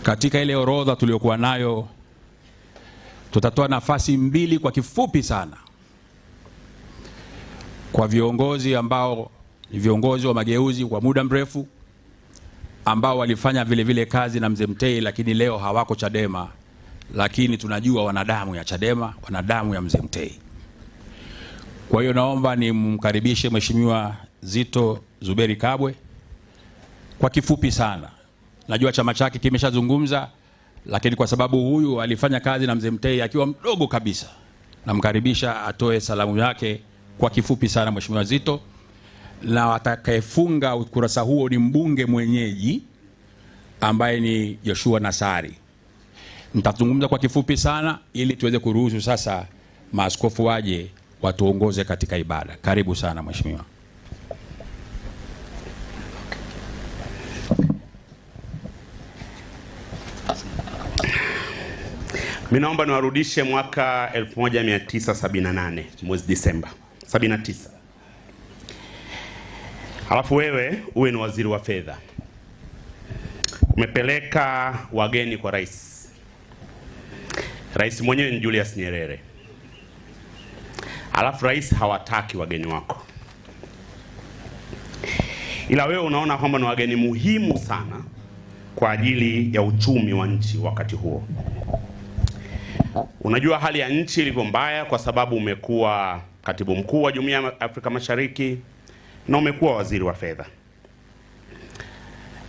Katika ile orodha tuliyokuwa nayo, tutatoa nafasi 2 kwa kifupi sana kwa viongozi ambao ni viongozi wa mageuzi kwa muda mrefu, ambao walifanya vile kazi na Mzee Mtei, lakini leo hawako Chadema, lakini tunajua wanadamu ya Chadema, wanadamu ya Mzee Mtei. Kwa hiyo naomba nimkaribishe Mheshimiwa Zitto Zuberi Kabwe kwa kifupi sana. Najua chama chake kimeshazungumza, lakini kwa sababu huyu alifanya kazi na Mzee Mtei akiwa mdogo kabisa, namkaribisha atoe salamu yake kwa kifupi sana Mheshimiwa Zitto. Na atakayefunga ukurasa huo ni mbunge mwenyeji ambaye ni Joshua Nassari. Nitazungumza kwa kifupi sana ili tuweze kuruhusu sasa maaskofu waje watuongoze katika ibada. Karibu sana Mheshimiwa. Mimi naomba niwarudishe mwaka 1978 mwezi Disemba 79. Halafu wewe uwe ni waziri wa fedha. Umepeleka wageni kwa rais. Rais mwenyewe ni Julius Nyerere. Halafu rais hawataki wageni wako. Ila wewe unaona kwamba ni wageni muhimu sana kwa ajili ya uchumi wa nchi wakati huo. Unajua hali ya nchi ilivyo mbaya kwa sababu umekuwa katibu mkuu wa Jumuiya ya Afrika Mashariki na umekuwa waziri wa fedha.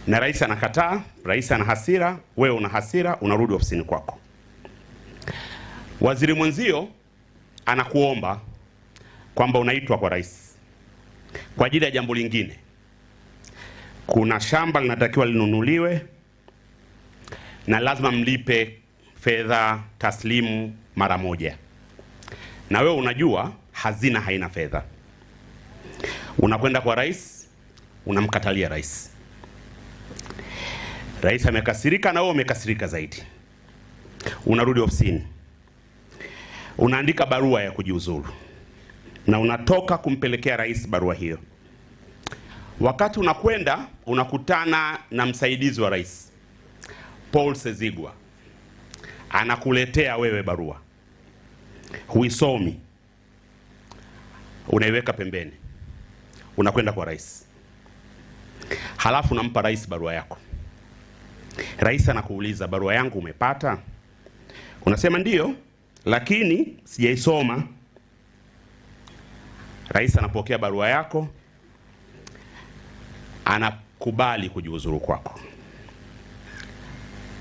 Na rais anakataa, rais ana hasira, wewe una hasira, unarudi ofisini kwako. Waziri mwenzio anakuomba kwamba unaitwa kwa rais kwa ajili ya jambo lingine. Kuna shamba linatakiwa linunuliwe na lazima mlipe fedha taslimu mara moja. Na wewe unajua hazina haina fedha. Unakwenda kwa rais, unamkatalia rais. Rais amekasirika na wewe umekasirika zaidi. Unarudi ofisini. Unaandika barua ya kujiuzulu. Na unatoka kumpelekea rais barua hiyo. Wakati unakwenda, unakutana na msaidizi wa rais, Paul Sezigwa. Anakuletea wewe barua. Huisomi. Unaiweka pembeni. Unakwenda kwa rais. Halafu unampa rais barua yako. Rais anakuuliza, barua yangu umepata? Unasema ndiyo, lakini sijaisoma. Rais anapokea barua yako, anakubali kujiuzuru kwako.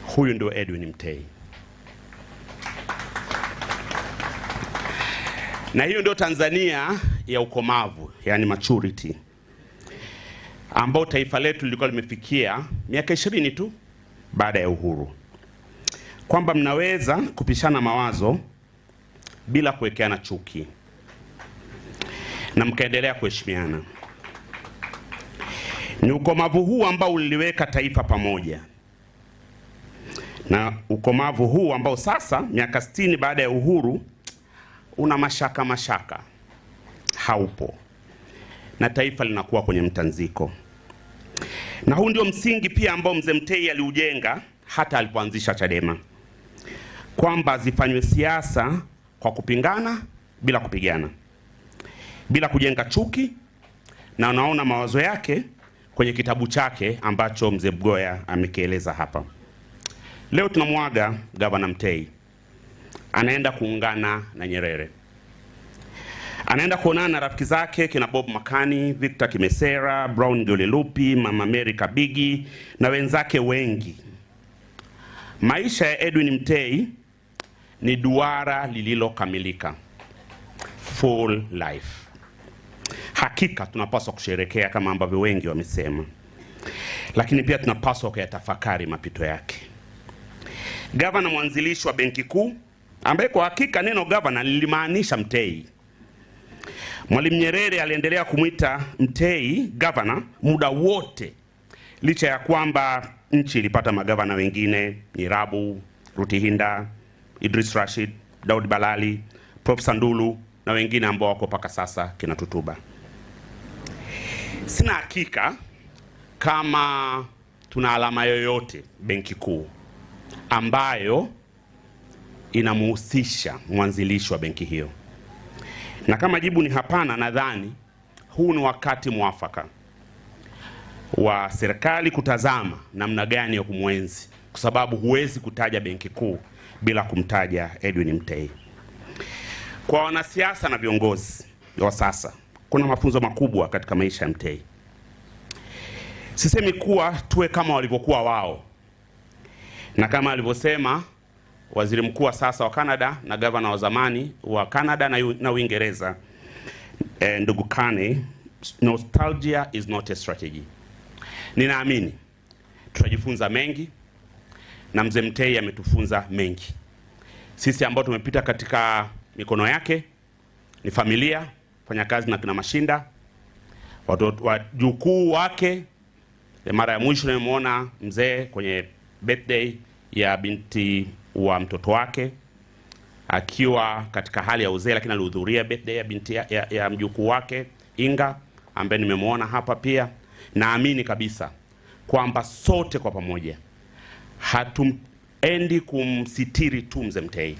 Huyu ndio Edwin Mtei. Na hiyo ndio Tanzania ya ukomavu, yani maturity, ambao taifa letu lilikuwa limefikia miaka 20 tu baada ya uhuru. Kwamba mnaweza kupishana mawazo bila kuwekeana chuki na mkaendelea kuheshimiana. Ni ukomavu huu ambao uliweka taifa pamoja. Na ukomavu huu ambao sasa miaka 60 baada ya uhuru una mashaka haupo. Na taifa linakuwa kwenye mtanziko. Na huu ndio msingi pia ambao Mzee Mtei aliujenga hata alipoanzisha Chadema. Kwamba zifanywe siasa kwa kupingana bila kupigana. Bila kujenga chuki, na unaona mawazo yake kwenye kitabu chake ambacho Mzee Mgoya amekieleza hapa. Leo tunamwaga Gavana Mtei. Anaenda kuungana na Nyerere. Anaenda kuonana na rafiki zake kina Bob Makani, Victor Kimesera, Brown Dolelupi, Mama Mary Kabigi na wenzake wengi. Maisha ya Edwin Mtei ni duara lililokamilika. Full life. Hakika tunapaswa kusherehekea kama ambavyo wengi wamesema. Lakini pia tunapaswa kuyatafakari mapito yake. Gavana mwanzilishi wa Benki Kuu, ambaye kwa hakika neno gavana lilimaanisha Mtei. Mwalimu Nyerere aliendelea kumuita Mtei gavana muda wote, licha ya kwamba nchi ilipata magavana wengine, Nyirabu, Rutihinda, Idris Rashid, Daud Balali, Profesa Ndulu na wengine ambao wako paka sasa kina Tutuba. Sina hakika kama tuna alama yoyote Benki Kuu ambayo inamhusisha mwanzilishi wa benki hiyo. Na kama jibu ni hapana, nadhani huu ni wakati mwafaka wa serikali kutazama namna gani ya kumwenzi, kwa sababu huwezi kutaja benki kuu bila kumtaja Edwin Mtei. Kwa wanasiasa na viongozi wa sasa, kuna mafunzo makubwa katika maisha ya Mtei. Sisemi kuwa tuwe kama walivyokuwa wao, na kama alivyosema waziri mkuu wa sasa wa Canada na gavana wa zamani wa Canada na Uingereza, ndugu Carney, nostalgia is not a strategy. Ninaamini tutajifunza mengi, na mzee Mtei ametufunza mengi. Sisi ambao tumepita katika mikono yake ni familia, fanya kazi na kina Mashinda, wajukuu wake. Mara ya mwisho nimemuona mzee kwenye birthday ya binti wa mtoto wake akiwa katika hali ya uzee, lakini alihudhuria birthday ya binti ya mjukuu wake Inga, ambaye nimemuona hapa pia. Naamini kabisa kwamba sote kwa pamoja hatuendi kumsitiri tu mzee Mtei.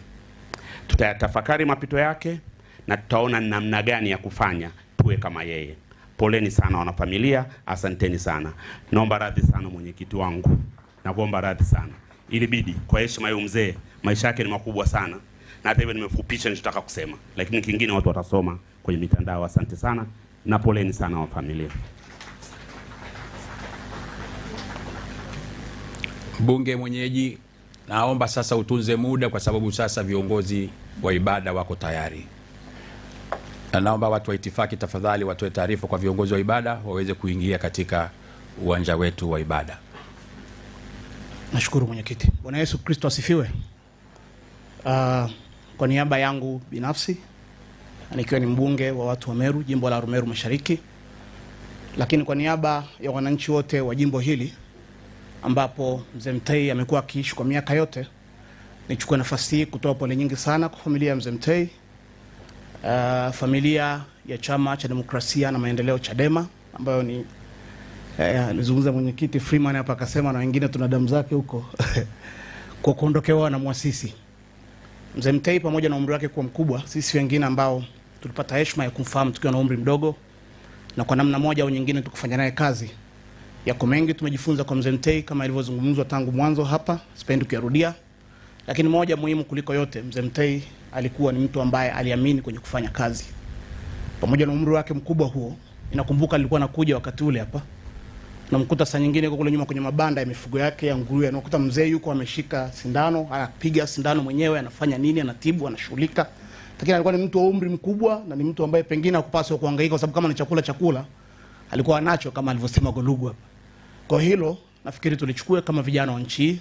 Tutayatafakari mapito yake na tutaona namna gani ya kufanya tuwe kama yeye. Poleni sana wanafamilia, asanteni sana. Naomba radhi sana mwenyekiti wangu, naomba radhi sana. Ilibidi kwa heshima ya mzee, maisha yake ni makubwa sana, na hata hivyo nimefupisha nilichotaka kusema, lakini kingine watu watasoma kwenye mitandao. Asante sana na poleni sana wa familia. Mbunge mwenyeji, naomba sasa utunze muda, kwa sababu sasa viongozi wa ibada wako tayari. Na naomba watu wa itifaki tafadhali watoe taarifa kwa viongozi wa ibada waweze kuingia katika uwanja wetu wa ibada. Nashukuru mwenyekiti. Bwana Yesu Kristo asifiwe. Kwa niaba yangu binafsi, nikiwa ni mbunge wa watu wa Meru, jimbo la Meru Mashariki, lakini kwa niaba ya wananchi wote wa jimbo hili ambapo mzee Mtei amekuwa akiishi kwa miaka yote, nichukue nafasi hii kutoa pole nyingi sana kwa familia ya mzee Mtei, familia ya Chama cha Demokrasia na Maendeleo Chadema, ambayo ni alizungumza mwenyekiti Freeman hapa akasema na wengine tuna damu zake huko kwa kuondokewa na muasisi mzee Mtei. Pamoja na umri wake kuwa mkubwa, sisi wengine ambao tulipata heshima ya kumfahamu tukiwa na umri mdogo na kwa namna moja au nyingine tukufanya naye kazi, yako mengi tumejifunza kwa mzee Mtei kama ilivyozungumzwa tangu mwanzo hapa, sipendi kuyarudia. Lakini moja muhimu kuliko yote, mzee Mtei alikuwa ni mtu ambaye aliamini kwenye kufanya kazi. Pamoja na umri wake mkubwa huo, inakumbuka alikuwa anakuja wakati ule hapa, namkuta saa nyingine yuko kule nyuma kwenye mabanda ya mifugo yake ya nguruwe, anakuta mzee yuko ameshika sindano, anapiga sindano mwenyewe, anafanya nini, anatibu, anashughulika. Lakini alikuwa ni mtu wa umri mkubwa na ni mtu ambaye pengine hakupaswa kuhangaika, kwa sababu kama ni chakula alikuwa anacho kama alivyosema Golugwa. Kwa hilo nafikiri tulichukue kama vijana wa nchi